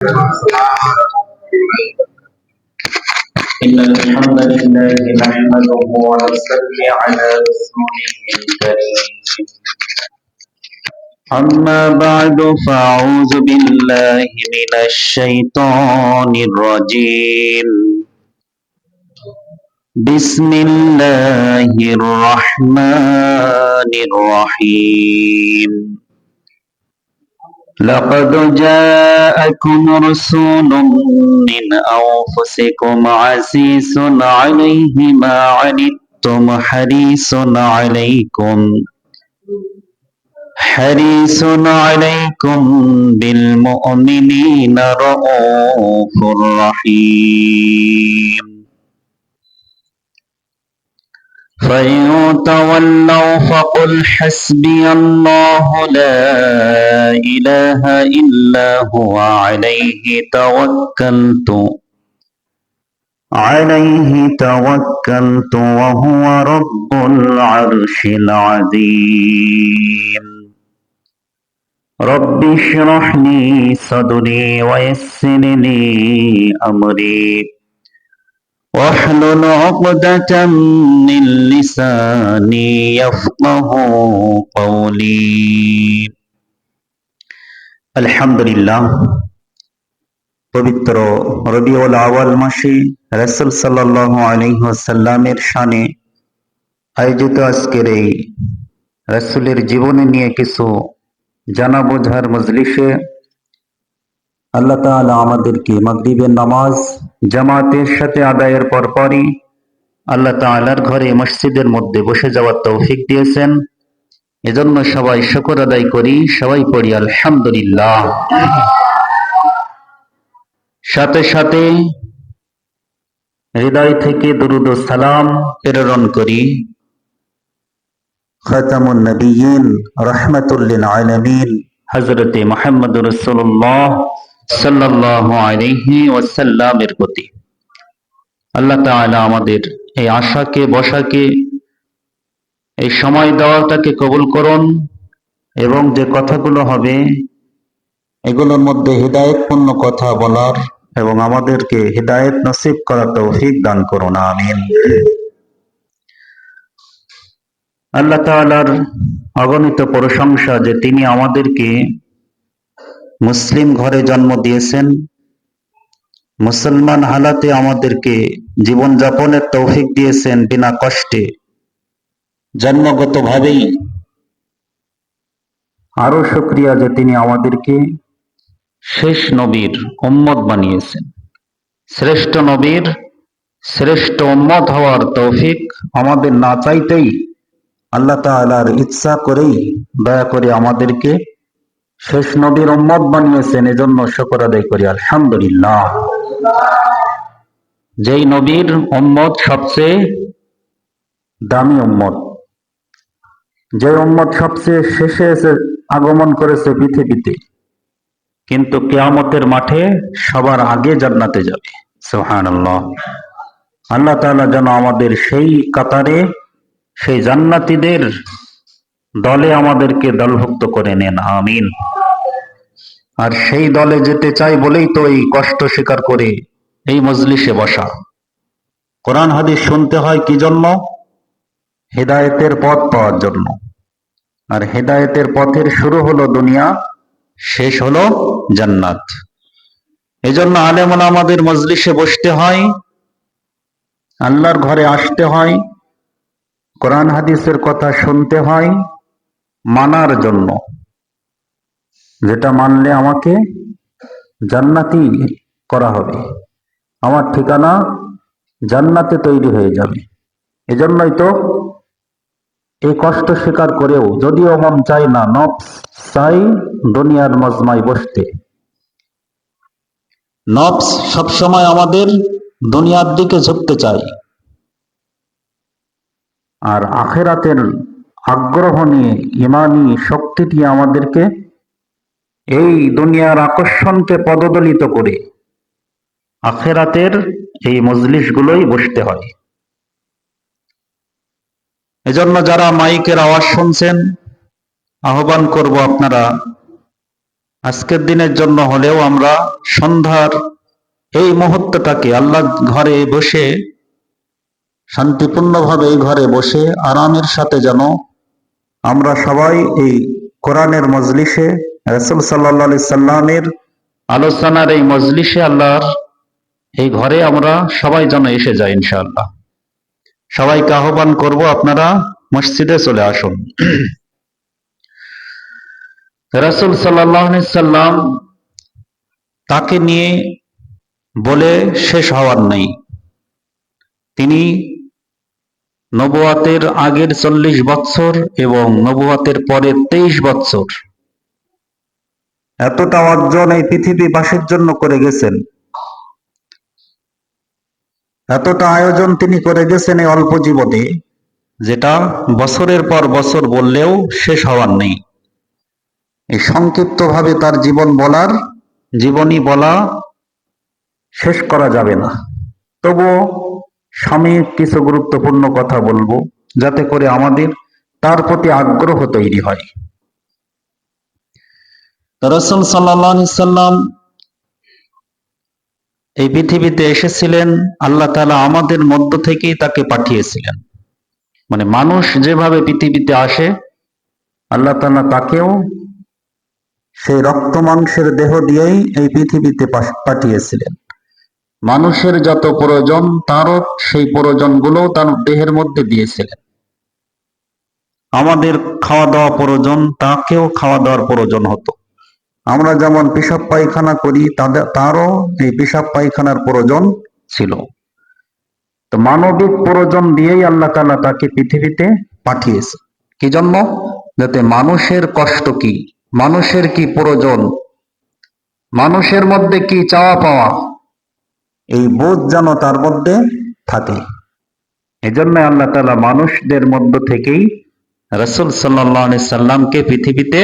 إن الحمد لله نحمده ونصلي على رسوله الكريم. أما بعد فأعوذ بالله من الشيطان الرجيم. بسم الله الرحمن الرحيم. لقد جاءكم رسول من أنفسكم عزيز عليه ما عنتم حريص عليكم بالمؤمنين رؤوف رحيم. فإن تولوا فقل حسبي الله لا إله إلا هو عليه توكلت وهو رب العرش العظيم. رب اشرح لي صدري ويسر لي أمري واحلل عقدة من لساني يفقه قولي. আলহামদুলিল্লাহ, পবিত্র রবিউল আওয়াল মাসে রাসূল সাল্লাল্লাহু আলাইহি ওয়াসাল্লামের শানে আয়োজিত আজকের এই রাসূলের জীবনী নিয়ে কিছু জানা বোঝার মজলিসে আল্লাহ তাআলা আমাদেরকে মাগরিবের নামাজ জামাতের সাথে আদায়ের পরপরই আল্লাহ তাআলার ঘরে মসজিদের মধ্যে বসে যাওয়ার তৌফিক দিয়েছেন। এজন্য সবাই শুকর আদায় করি, সবাই পড়ি আলহামদুলিল্লাহ। সাথে সাথে হৃদয় থেকে দুরূদ ও সালাম প্রেরণ করি খাতামুন নবিয়্যিন রাহমাতুল লিল আলামিন হযরতে মুহাম্মদুর রাসূলুল্লাহ সাল্লাল্লাহু আলাইহি ওয়াসাল্লামের প্রতি। আল্লাহ তাআলা আমাদের এই আশাকে বসাকে, এই সময় দেওয়াটাকে কবুল করুন এবং যে কথাগুলো হবে এগুলোর মধ্যে হিদায়াতপূর্ণ কথা বলার এবং আমাদেরকে হিদায়াত নসিব করার তৌফিক দান করুন, আমিন। আল্লাহ তাআলার অগণিত প্রশংসা যে তিনি আমাদেরকে মুসলিম ঘরে জন্ম দিয়েছেন, মুসলমান হালাতে আমাদেরকে জীবন যাপনের তৌফিক দিয়েছেন বিনা কষ্টে, জন্মগতভাবেই। আরো শুকরিয়া যে তিনি আমাদেরকে শেষ নবীর উম্মত বানিয়েছেন। শ্রেষ্ঠ নবীর শ্রেষ্ঠ উম্মত হওয়ার তৌফিক আমাদের না চাইতেই আল্লাহ তাআলার ইচ্ছা করেই দয়া করে আমাদেরকে শেষ নবীর উম্মত বানিয়েছেন। এজন্য শুকর আদায় করি আলহামদুলিল্লাহ। যেই নবীর উম্মত সবচেয়ে দামি উম্মত, যে উম্মত সবচেয়ে শেষে এসে আগমন করেছে পৃথিবীতে, কিন্তু কিয়ামতের মাঠে সবার আগে জান্নাতে যাবে। সুবহানাল্লাহ। আল্লাহ তাআলা যেন আমাদের সেই কাতারে, সেই জান্নাতীদের দলে আমাদেরকে দলভুক্ত করে নেন, আমিন। আর সেই দলে যেতে চাই বলেই তো এই কষ্ট স্বীকার করে এই মজলিসে বসা। কোরআন হাদিস শুনতে হয় কি জন্য? হিদায়াতের পথ পাওয়ার জন্য। আর হিদায়াতের পথের শুরু হলো দুনিয়া, শেষ হলো জান্নাত। এজন্য আলেম ওলামাদের মজলিসে বসতে হয়, আল্লাহর ঘরে আসতে হয়, কোরআন হাদিসের কথা শুনতে হয় মানার জন্য, যেটা মানলে আমাকে জান্নাতি করা হবে, আমার ঠিকানা জান্নাতে তৈরি হয়ে যাবে। এজন্যই তো এই কষ্ট স্বীকার করেও, যদিও মন চাই না, নফস চাই দুনিয়ার মজমায় বসতে। নফস সবসময় আমাদের দুনিয়ার দিকে ঝুঁকতে চাই, আর আখেরাতের আগ্রহ নিয়ে, ইমানি শক্তি দিয়ে আমাদেরকে এই দুনিয়ার আকর্ষণকে পদদলিত করে আখেরাতের এই মজলিসগুলোই বসতে হয়। এজন্য যারা মাইকের আওয়াজ শুনছেন, আহ্বান করব আপনারা আজকের দিনের জন্য হলেও আমরা সন্ধ্যার এই মুহূর্তটাকে আল্লাহ ঘরে বসে শান্তিপূর্ণভাবে এই ঘরে বসে আরামের সাথে যেন আমরা সবাই এই কোরআনের মজলিসে রাসূল সাল্লাল্লাহু আলাইহি সাল্লামের আলোচনার এই মজলিসে আল্লাহর এই ঘরে আমরা সবাই যেন এসে যাই ইনশাআল্লাহ। সবাইকে আহ্বান করব, আপনারা মসজিদে চলে আসুন। রাসূল সাল্লাল্লাহু আলাইহি সাল্লাম তাকে নিয়ে বলে শেষ হওয়ার নেই। তিনি নবুয়াতের আগের 40 বছর এবং নবুয়াতের পরের 23 বছর এতটা অর্জন এই পৃথিবীবাসীর জন্য করে গেছেন, এতটা আয়োজন তিনি করে গেছেন এই অল্প জীবনে, যেটা বছরের পর বছর বললেও শেষ হওয়ার নেই। এই সংক্ষিপ্তভাবে তার জীবনী বলা শেষ করা যাবে না। তবুও সাময়িক কিছু গুরুত্বপূর্ণ কথা বলবো, যাতে করে আমাদের তার প্রতি আগ্রহ তৈরি হয়। রাসূল সাল্লাল্লাহু আলাইহি সাল্লাম এই পৃথিবীতে এসেছিলেন, আল্লাহ তাআলা আমাদের মধ্য থেকেই তাকে পাঠিয়েছিলেন। মানে মানুষ যেভাবে পৃথিবীতে আসে, আল্লাহ তাআলা তাকেও সেই রক্ত মাংসের দেহ দিয়েই এই পৃথিবীতে পাঠিয়েছিলেন। মানুষের যত প্রয়োজন তারও সেই প্রয়োজনগুলো তার দেহের মধ্যে দিয়েছিলেন। আমাদের খাওয়া দাওয়া প্রয়োজন, তাকেও খাওয়া দাওয়ার প্রয়োজন হতো। আমরা যেমন পেশাব পায়খানা করি, তারও এই পেশাব পায়খানার প্রয়োজন ছিল। তো মানবিক প্রয়োজন দিয়েই আল্লাহ তাআলা তাকে পৃথিবীতে পাঠিয়েছে। কি জন্য? যাতে মানুষের কষ্ট কি, মানুষের কি প্রয়োজন, মানুষের মধ্যে কি চাওয়া পাওয়া, এই বোধ যেন তার মধ্যে থাকে। এজন্য আল্লাহ তাআলা মানুষদের মধ্য থেকেই রাসূল সাল্লাল্লাহু আলাইহি সাল্লামকে পৃথিবীতে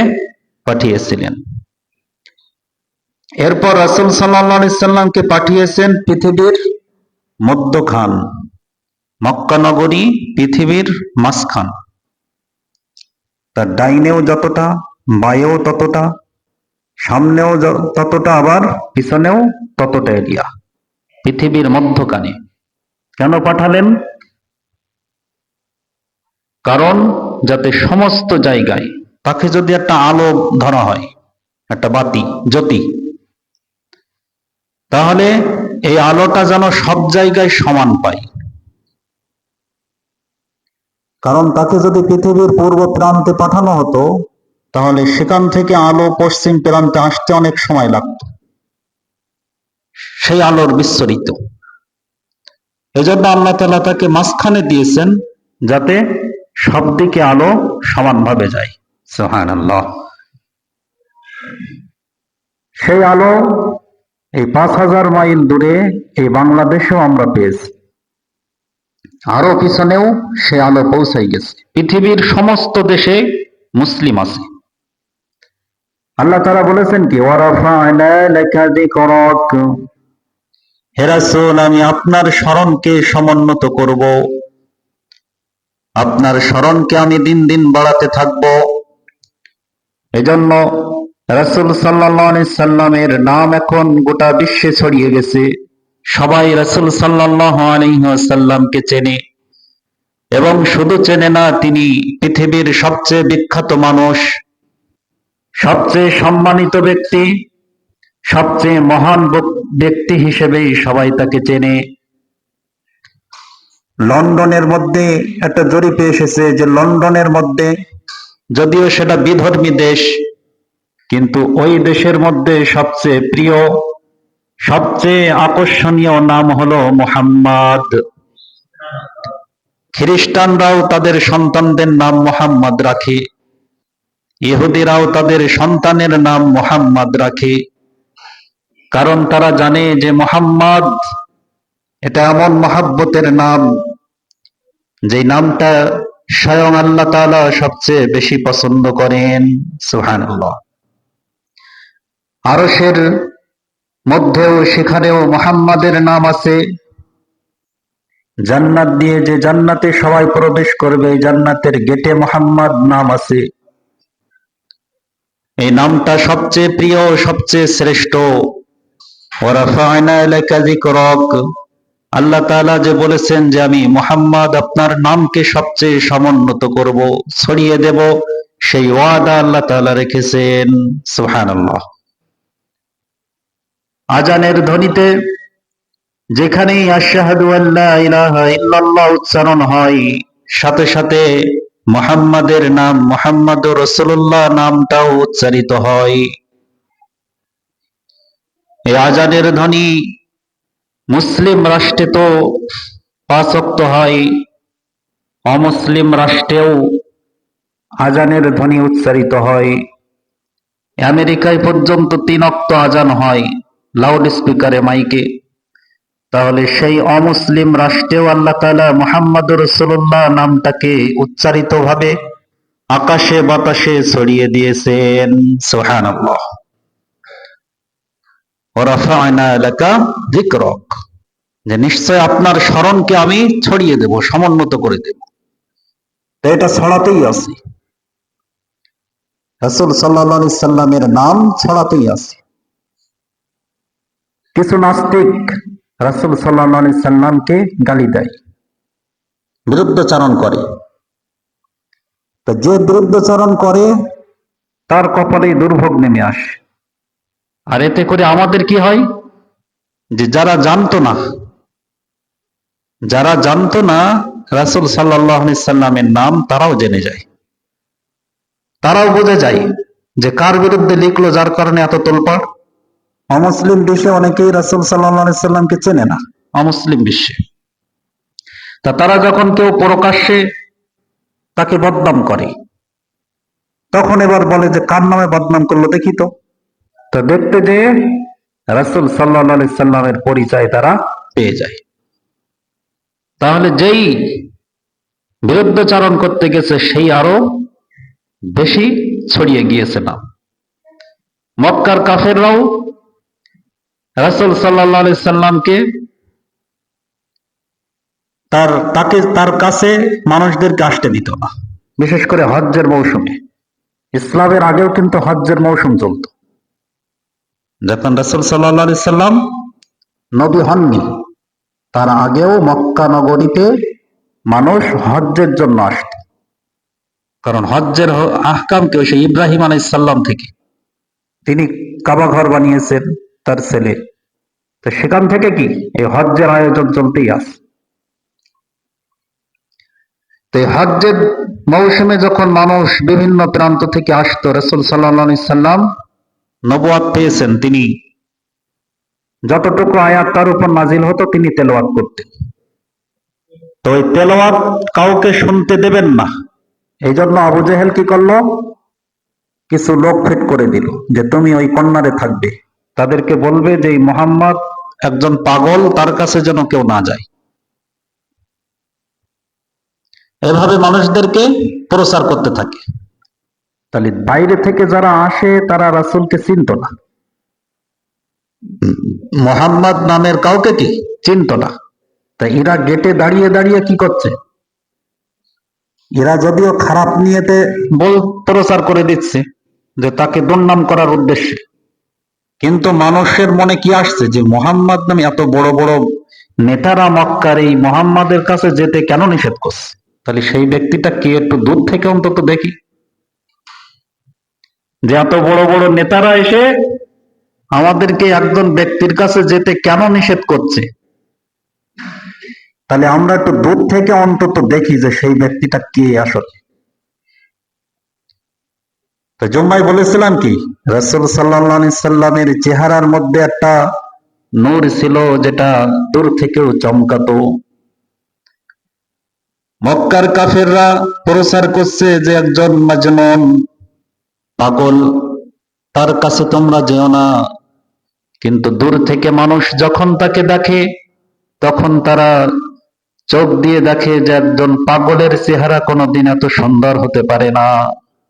পাঠিয়েছিলেন। এরপর রাসূল সাল্লাল্লাহু আলাইহি সাল্লামকে পাঠিয়েছেন পৃথিবীর মধ্যখান, মক্কা নগরী পৃথিবীর মাঝখান। তার ডাইনেও যতটা, বাঁয়েও ততটা, সামনেও ততটা, আবার পিছনেও ততটা এরিয়া, পৃথিবীর মধ্যখানে। কেন পাঠালেন? কারণ যাতে সমস্ত জায়গায় তাকে যদি একটা আলো ধরা হয়, একটা বাতি, জ্যোতি, তাহলে এই আলোটা যেন সব জায়গায় সমান পায়। কারণ তাকে যদি পৃথিবীর পূর্ব প্রান্তে পাঠানো হতো, তাহলে সেখান থেকে আলো পশ্চিম প্রান্তে আসতে অনেক সময় লাগত, সেই আলোর বিস্তারিত। এজন্য আল্লাহ তাআলা তাকে মাঝখানে দিয়েছেন, যাতে সব দিকে আলো সমানভাবে যায়। সুবহানাল্লাহ। সেই আলো এই 5000 মাইল দূরে এই বাংলাদেশেও আমরা পেয়েছি, আরো পিছনেও সে আলো পৌঁছাই গেছে। পৃথিবীর সমস্ত দেশে মুসলিম আছে। আল্লাহ তাআলা বলেছেন কি, ওয়ারাফা'না লাকা যিকরাক, হে রাসূল আমি আপনার স্মরণকে সমুন্নত করব, আপনার স্মরণকে আমি দিন দিন বাড়াতে থাকব। এজন্য রাসূল সাল্লাল্লাহু আলাইহি সাল্লামের নাম এখন গোটা বিশ্বে ছড়িয়ে গেছে। সবাই রাসূল সাল্লাল্লাহু আলাইহি ওয়াসাল্লামকে চেনে, এবং শুধু চেনে না, তিনি পৃথিবীর সবচেয়ে বিখ্যাত মানুষ, সবচেয়ে সম্মানিত ব্যক্তি, সবচেয়ে মহান ব্যক্তি হিসেবেই সবাই তাকে চেনে। লন্ডনের মধ্যে একটা জরিপে এসেছে যে লন্ডনের মধ্যে, যদিও সেটা বিধর্মী দেশ, কিন্তু ওই দেশের মধ্যে সবচেয়ে প্রিয়, সবচেয়ে আকর্ষণীয় নাম হলো মুহাম্মদ। খ্রিস্টানরাও তাদের সন্তানদের নাম মুহাম্মদ রাখে, ইহুদিরাও তাদের সন্তানের নাম মুহাম্মদ রাখে। কারণ তারা জানে যে মুহাম্মদ এটা এমন মহব্বতের নাম, যে নামটা স্বয়ং আল্লাহ তাআলা সবচেয়ে বেশি পছন্দ করেন। সুবহানাল্লাহ। আরশের মধ্যেও সেখানেও মুহাম্মাদের নাম আছে। জান্নাত দিয়ে যে জান্নাতে সবাই প্রবেশ করবে, জান্নাতের গেটে মুহাম্মদ নাম আছে। এই নামটা সবচেয়ে প্রিয়, সবচেয়ে শ্রেষ্ঠ। ওয়ারাফা'না লাকা যিকরাক, আল্লাহ তাআলা যে বলেছেন যে আমি মুহাম্মদ আপনার নামকে সবচেয়ে সমুন্নত করব, ছড়িয়ে দেব, সেই ওয়াদা আল্লাহ তাআলা রেখেছেন। সুবহানাল্লাহ। আজানের ধ্বনিতে যেখানেই আশহাদু আল্লা ইলাহা ইল্লাল্লাহ উচ্চারণ হয়, সাথে সাথে মুহাম্মাদের নাম, মুহাম্মাদুর রাসূলুল্লাহ নামটাও উচ্চারিত হয়। এই আজানের ধ্বনি মুসলিম রাষ্ট্রে তো 5 ওয়াক্ত হয়, অমুসলিম রাষ্ট্রেও আজানের ধ্বনি উচ্চারিত হয়। আমেরিকায় পর্যন্ত 3 ওয়াক্ত আজান হয় লাউড স্পিকারে, মাইকে। তাহলে সেই অমুসলিম রাষ্ট্রেও আল্লাহ তাআলা মুহাম্মাদুর রাসূলুল্লাহ নামটাকে উচ্চারিত ভাবে আকাশে বাতাসে ছড়িয়ে দিয়েছেন। সুবহানাল্লাহ। ওয়ারাফা'না লাকা যিকরাক, যে নিশ্চয় আপনার স্মরণকে আমি ছড়িয়ে দেব, সমুন্নত করে দেব। তো এটা ছড়াতেই আছে, রাসূল সাল্লাল্লাহু আলাইহি সাল্লামের নাম ছড়াতেই আছে। কিছু নাস্তিক রাসূল সাল্লাল্লাহু আলাইহি সাল্লামকে গালি দেয়, বিরুদ্ধাচরণ করে। তো যে বিরুদ্ধাচরণ করে তার কপালে দুর্ভোগ নেমে আসে। আর এতে করে আমাদের কি হয়, যে যারা জানতো না রাসূল সাল্লাল্লাহু আলাইহি সাল্লামের নাম, তারাও জেনে যায়, তারাও বুঝে যায় যে কার বিরুদ্ধে লিখলো, যার কারণে এত তোলপাড়। অমুসলিম বিশ্বে অনেকেই রাসূল সাল্লাল্লাহু আলাইহি সাল্লামকে চেনে না, অমুসলিম বিশ্বে। তা তারা যখন কেউ প্রকাশ্যে তাকে বদনাম করে, তখন এবার বলে যে কার নামে বদনাম করলো দেখি তো। তো দেখতে যে রাসূল সাল্লাল্লাহু আলাইহি সাল্লামের পরিচয় তারা পেয়ে যায়। তাহলে যেই বিরুদ্ধাচরণ করতে গেছে সেই আরো বেশি ছড়িয়ে গিয়েছে না। মক্কার কাফেররাও রাসূল সাল্লাল্লাহু আলাইহি সাল্লামকে তার কাছে মানুষদেরকে আসতে দিত না, বিশেষ করে হজ্জের মৌসুমে। ইসলামের আগেও কিন্তু হজ্জের মৌসুম চলত। যখন রাসূল সাল্লাল্লাহু আলাইহি সাল্লাম নবী হননি, তার আগেও মক্কা নগরীতে মানুষ হজ্জের জন্য আসত। কারণ হজ্জের আহকাম কেউ সেই ইব্রাহিম আলাইহিস সালাম থেকে, তিনি কাবা ঘর বানিয়েছেন তার ছেলে, তো সেখান থেকে কি এই হজ্জের আয়োজন চলতেই আছে। তো এই হজ্জের মৌসুমে যখন মানুষ বিভিন্ন প্রান্ত থেকে আসতো, রাসূল সাল্লাল্লাহু আলাইহি সাল্লাম নবুয়ত পেয়েছেন, তিনি যতটুকু আয়াত তার উপর নাজিল হতো তিনি তেলাওয়াত করতেন। তো ওই তেলাওয়াত কাউকে শুনতে দেবেন না, এই জন্য আবু জেহেল কি করলো, কিছু লোক ফিট করে দিল যে তুমি ওই কর্নারে থাকবে, তাদেরকে বলবে যে মুহাম্মদ একজন পাগল, তার কাছে যেন কেউ না যায়। এভাবে মানুষদেরকে প্রচার করতে থাকে। তাহলে বাইরে থেকে যারা আসে তারা রাসূলকে চিনত না, মুহাম্মদ নামের কাউকে কি চিনত না। তাই এরা গেটে দাঁড়িয়ে দাঁড়িয়ে কি করছে, এরা যদিও খারাপ নিয়েতে প্রচার করে দিচ্ছে যে তাকে দুর্নাম করার উদ্দেশ্যে, কিন্তু মানুষের মনে কি আসছে যে মুহাম্মদ নামে এত বড় বড় নেতারা মক্কার এই মুহাম্মাদের কাছে যেতে কেন নিষেধ করছে। তাহলে সেই ব্যক্তিটা কি একটু দূর থেকে অন্তত দেখি, যে এত বড় বড় নেতারা এসে আমাদেরকে একজন ব্যক্তির কাছে যেতে কেন নিষেধ করছে। তাহলে আমরা একটু দূর থেকে অন্তত দেখি যে সেই ব্যক্তিটা কে আসলে। তো জুম্মায় বলেছিলাম কি, রাসূল সাল্লাল্লাহু আলাইহি সাল্লামের চেহারার মধ্যে একটা নূর ছিল যেটা দূর থেকেও চমকাতো। মক্কার কাফেররা প্রচার করছে যে একজন মাজনুন, পাগল, তার কাছে তোমরা যেও না। কিন্তু দূর থেকে মানুষ যখন তাকে দেখে, তখন তারা চোখ দিয়ে দেখে যে একজন পাগলের চেহারা কোনোদিন এত সুন্দর হতে পারে না।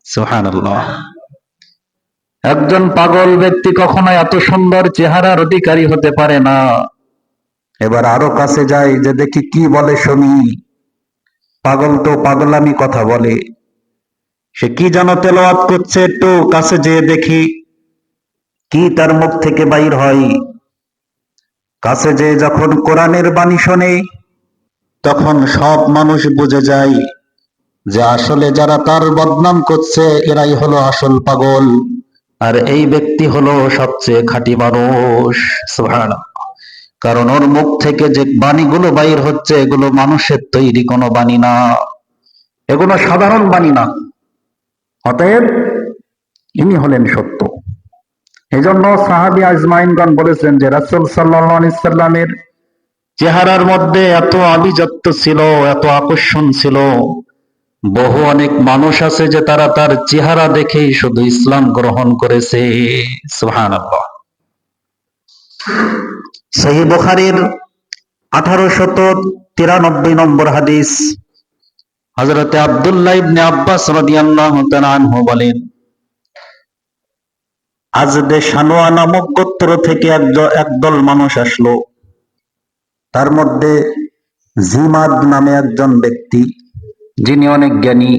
সুবহানাল্লাহ। একজন পাগল ব্যক্তি কখনো এত সুন্দর চেহারার অধিকারী হতে পারে না। এবার আরো কাছে যাই যে দেখি কি বলে শুনি। পাগল তো পাগলামি কথা বলে, সে কি যেন তেলাওয়াত করছে, একটু কাছে যেয়ে দেখি কি তার মুখ থেকে বাইর হয়। কাছে যেয়ে যখন কোরআনের বাণী শোনে, তখন সব মানুষ বুঝে যায় যে আসলে যারা তার বদনাম করছে এরাই হলো আসল পাগল, আর এই ব্যক্তি হলো সবচেয়ে খাঁটি মানুষ। সুবহানাল্লাহ। কারণ ওর মুখ থেকে যে বাণীগুলো বাইর হচ্ছে এগুলো মানুষের তৈরি কোনো বাণী না, এগুলো সাধারণ বাণী না। অতএব ইনি হলেন সত্য। এই জন্য সাহাবী আজমাইনগণ বলেছেন যে রাসূল সাল্লাল্লাহু আলাইহি সাল্লামের চেহারার মধ্যে এত আভিজাত্য ছিল, এত আকর্ষণ ছিল, বহু অনেক মানুষ আছে যে তারা তার চেহারা দেখেই শুধু ইসলাম গ্রহণ করেছে। সুবহানাল্লাহ। সহিহ বুখারীর 1893 নম্বর হাদিস, হযরতে আব্দুল্লাহ ইবনে আব্বাস রাদিয়াল্লাহু তাআলা আনহু বলেন, আজদে শানুয়া নামক গোত্র থেকে একদল মানুষ আসলো। তার মধ্যে জিমাদ নামে একজন ব্যক্তি, যিনি অনেক জ্ঞানী,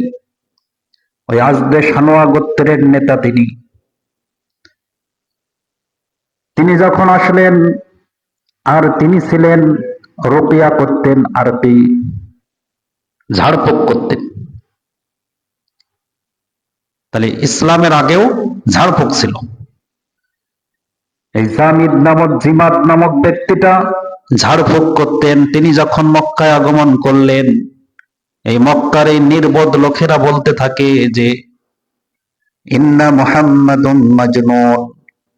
ওই আজদে শানুয়া গোত্রের নেতা তিনি যখন আসলেন, আর তিনি ছিলেন রুকিয়া করতেন, আরবি ঝাড়ফুঁক করতেন। তাহলে ইসলামের আগেও ঝাড়ফুঁক ছিল। এই জিমাদ নামক ব্যক্তিটা ঝাড়ফুঁক করতেন। তিনি যখন মক্কায় আগমন করলেন, এই মক্কার এই নির্বোধ লোকেরা বলতে থাকে যে ইন্না মুহাম্মাদুম মাজনুন,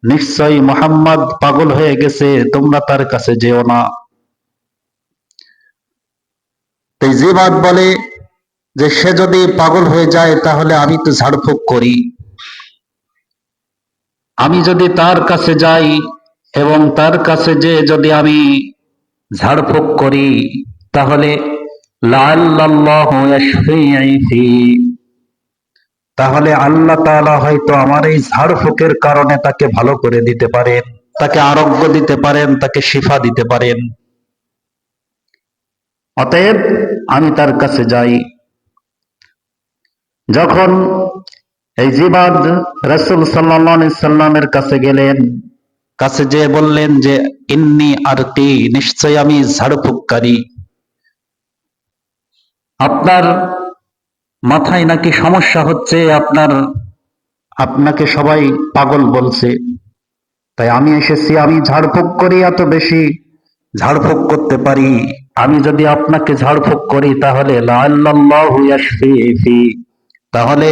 নিশ্চয়ই মুহাম্মদ পাগল হয়ে গেছে, তোমরা তার কাছে যেও না। এই জিমাদ বলে যে সে যদি পাগল হয়ে যায় তাহলে আমি তো ঝাড়ফুঁক করি, আমি যদি তার কাছে যাই এবং তার কাছে যে যদি আমি ঝাড়ফুঁক করি তাহলে লাআল্লাল্লাহু ইয়াশফি'i ফি, তাহলে আল্লাহ তাআলা হয়তো আমার এই ঝাড়ফুঁকের কারণে তাকে ভালো করে দিতে পারেন, তাকে আরোগ্য দিতে পারেন, তাকে শিফা দিতে পারেন। অতএব আমি তার কাছে যাই। যখন এই জিবাদ রাসূল সাল্লাল্লাহু আলাইহি সাল্লামের কাছে গেলেন, কাছে যেয়ে বললেন যে ইন্নী আরকি, নিশ্চয় আমি ঝাড়ফুঁককারী। আপনার মাথায় নাকি সমস্যা হচ্ছে, আপনাকে সবাই পাগল বলছে, তাই আমি এসেছি, আমি ঝাড়ফুঁক করি, এত বেশি ঝাড়ফুঁক করতে পারি। আমি যদি আপনাকে ঝাড়ফুঁক করি তাহলে লাআল্লাল্লাহু ইয়াশফি'i ফি, তাহলে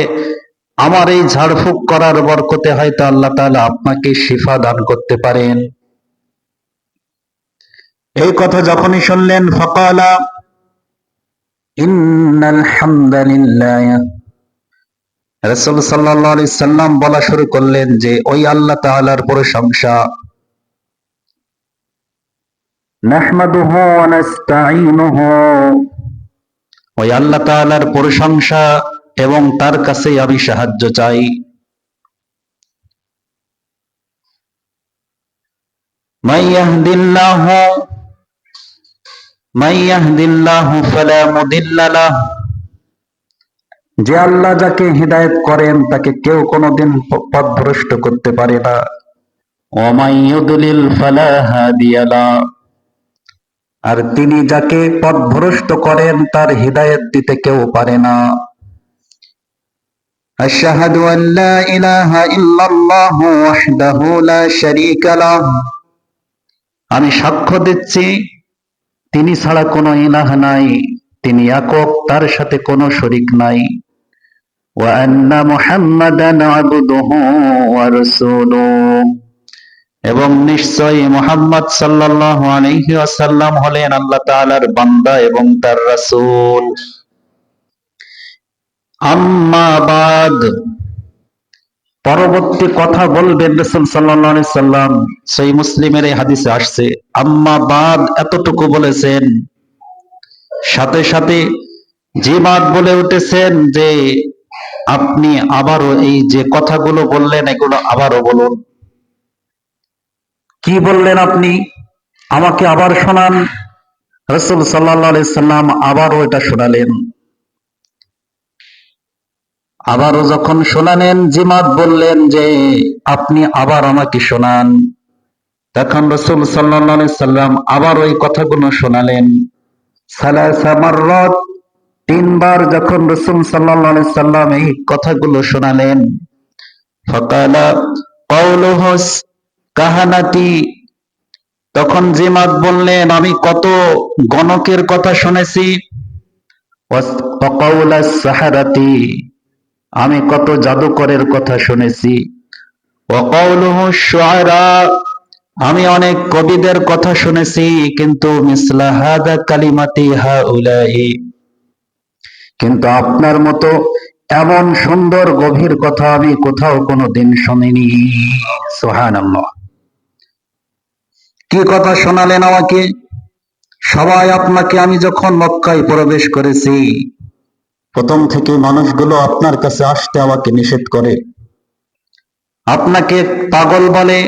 আমার এই ঝাড়ফুঁক করার বরকতে হয়তো আল্লাহ তাআলা আপনাকে শিফা দান করতে পারেন। এই কথা যখনই শুনলেন, ফাকালা ইন্নাল হামদালিল্লাহ, রাসূল সাল্লাল্লাহু আলাইহি সাল্লাম বলা শুরু করলেন যে ওই আল্লাহ তাআলার প্রশংসা, নাহমাদুহু ওয়া নাস্তাঈনুহু, ওই আল্লাহ তাআলার প্রশংসা এবং তার কাছে আমি সাহায্য চাই। মাইয়াহদিল্লাহু ফালা মুদিল্লা লাহু, যে আল্লাহ যাকে হিদায়াত করেন তাকে কেউ কোনোদিন পথভ্রষ্ট করতে পারে না। ওয়া মাইয়ুদলিল ফালা হাদিয়া লাহু, আর তিনি যাকে পথভ্রষ্ট করেন তার হিদায়াত দিতে কেউ পারে না। আশহাদু আল্লা ইলাহা ইল্লাল্লাহু ওয়াহদাহু লা শারীকা লাহু, আমি সাক্ষ্য দিচ্ছি তিনি ছাড়া কোনো ইলাহ নাই, তিনি একক, তার সাথে কোনো শরীক নাই। ওয়া আন্না মুহাম্মাদান আবদুহু ওয়া রাসূলুহু, এবং নিশ্চয়ই মুহাম্মদ সাল্লাল্লাহু আলাইহি ওয়াসাল্লাম হলেন আল্লাহ তাআলার বান্দা এবং তার রাসূল। আম্মা বাদ, পরবর্তী কথা বলবেন রাসূল সাল্লাল্লাহু আলাইহি সাল্লাম। সহিহ মুসলিমের এই হাদিসে আসছে আম্মা বাদ, এতটুকু বলেছেন, সাথে সাথে যে বাদ বলে উঠেছেন যে আপনি আবারও এই যে কথাগুলো বললেন এগুলো আবারও বলুন। কি বললেন আপনি? আমাকে আবার শোনান। রাসূল সাল্লাল্লাহু আলাইহি সাল্লাম আবারও এটা শোনালেন। আবারও যখন শোনালেন, জিমাদ বললেন যে আপনি আবার আমাকে শোনান। তখন রাসূল সাল্লাল্লাহু আলাইহি সাল্লাম আবার ওই কথাগুলো শোনালেন। সালাসা মাররাত, তিনবার যখন রাসূল সাল্লাল্লাহু আলাইহি সাল্লাম এই কথাগুলো শোনালেন, ফাকালা কাউলুহু কাহানাতি, তখন জিমাদ বললেন আমি কত গণকের কথা শুনেছি, ওয়া কাউলাস সাহারাতি, আমি কত জাদুকরের কথা শুনেছি, ওয়া কাউলুহু শুআরা, আমি অনেক কবিদের কথা শুনেছি, কিন্তু মিসলা হাদা কালিমাতি হাউলাই, কিন্তু আপনার মতো এমন সুন্দর গভীর কথা আমি কোথাও কোনোদিন শুনিনি। সুবহানাল্লাহ। কি কথা শোনালেন আমাকে? সবাই আপনাকে, আমি যখন মক্কায় প্রবেশ করেছি প্রথম থেকে মানুষগুলো আপনার কাছে আসতে আমাকে নিষেধ করে, আপনাকে পাগল বলে,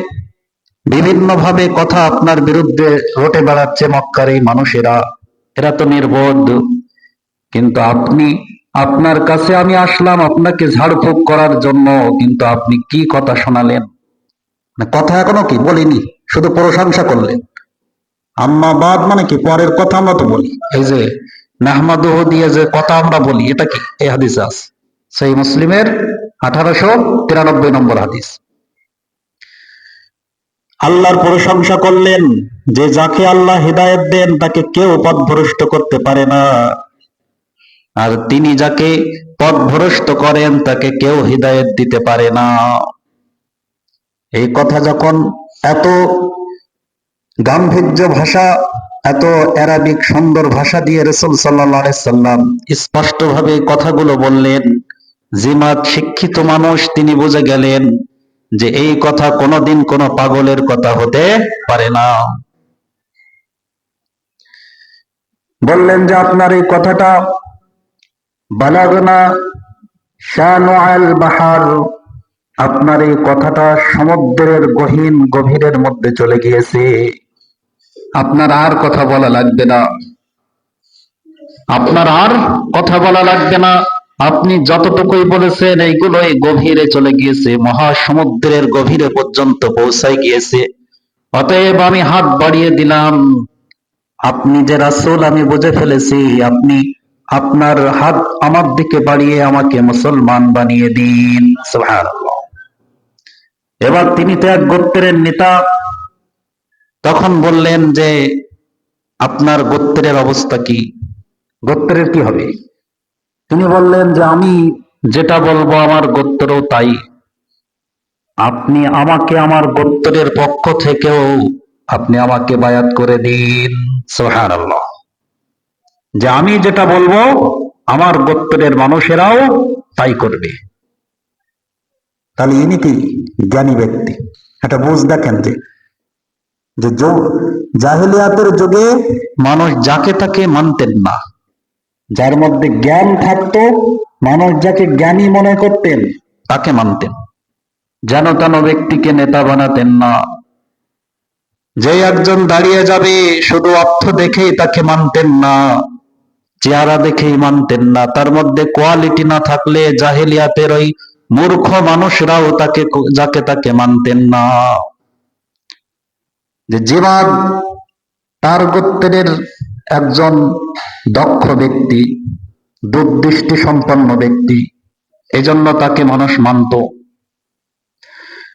বিভিন্ন ভাবে কথা আপনার বিরুদ্ধে রটে বেড়াচ্ছে মক্কার এই মানুষেরা, এরা তো নির্বোধ। কিন্তু আপনি, আপনার কাছে আমি আসলাম আপনাকে ঝাড়ফুঁক করার জন্য, কিন্তু আপনি কি কথা শোনালেন? কথা এখনো কি বলিনি, শুধু প্রশংসা করলেন। আম্মা বাদ মানে কি? পরের কথা আমরা তো বলি। এই যে নাহমাদুহু দিয়ে যে কথা আমরা বলি, এটা কি? এই হাদিসে আছে, সহিহ মুসলিমের 1893 নম্বর হাদিস। আল্লাহর প্রশংসা করলেন যে যাকে আল্লাহ হিদায়াত দেন তাকে কেউ পথভ্রষ্ট করতে পারে না, আর তিনি যাকে পথভ্রষ্ট করেন তাকে কেউ হিদায়াত দিতে পারে না। এই কথা যখন এত গাম্ভীর্য ভাষা, এত অ্যারাবিক সুন্দর ভাষা দিয়ে রাসূল সাল্লাল্লাহু আলাইহি সাল্লাম স্পষ্টভাবে কথাগুলো বললেন, জিমাত শিক্ষিত মানুষ, তিনি বুঝে গেলেন যে এই কথা কোনোদিন কোনো পাগলের কথা হতে পারে না। বললেন যে আপনার এই কথাটা বালাগনা শানু আল বাহার, আপনার এই কথাটা সমুদ্রের গভীরের মধ্যে চলে গিয়েছে, আপনার আর কথা বলা লাগবে না, আপনার আর কথা বলা লাগবে না, আপনি যতটুকুই বলেছেন এইগুলোই গভীরে চলে গিয়েছে, মহাসমুদ্রের গভীরে পর্যন্ত পৌঁছায় গিয়েছে। অতএব আমি হাত বাড়িয়ে দিলাম, আপনি যে রাসূল আমি বুঝে ফেলেছি, আপনি আপনার হাত আমার দিকে বাড়িয়ে আমাকে মুসলমান বানিয়ে দিন। সুবহানাল্লাহ। এবার তিনি তো এক গোত্রের নেতা, তখন বললেন যে আপনার গোত্রের অবস্থা কি? গোত্রের কি হবে? তিনি বললেন যে আমি যেটা বলবো আমার গোত্রও তাই, আপনি আমাকে আমার গোত্রের পক্ষ থেকেও আপনি আমাকে বায়াত করে দিন। সুবহানাল্লাহ। যে আমি যেটা বলবো আমার গোত্রের মানুষেরাও তাই করবে। তাহলে ইনি কি? জ্ঞানী ব্যক্তি। এটা বুঝ দেখেন যে জাহেলিয়াতের যুগে মানুষ যাকে তাকে মানতেন না, যার মধ্যে জ্ঞান থাকতো মানুষ যাকে জ্ঞানী মনে করতেন তাকে মানতেন, যেন তেন ব্যক্তিকে নেতা বানাতেন না। যে একজন দাঁড়িয়ে যাবে শুধু অর্থ দেখেই তাকে মানতেন না, চেহারা দেখেই মানতেন না, তার মধ্যে কোয়ালিটি না থাকলে জাহেলিয়াতের ওই মূর্খ মানুষরাও তাকে, যাকে তাকে মানতেন না। যে জিমাদ তার গোত্রের একজন দক্ষ ব্যক্তি, দূরদৃষ্টি সম্পন্ন ব্যক্তি, এজন্য তাকে মানুষ মানত।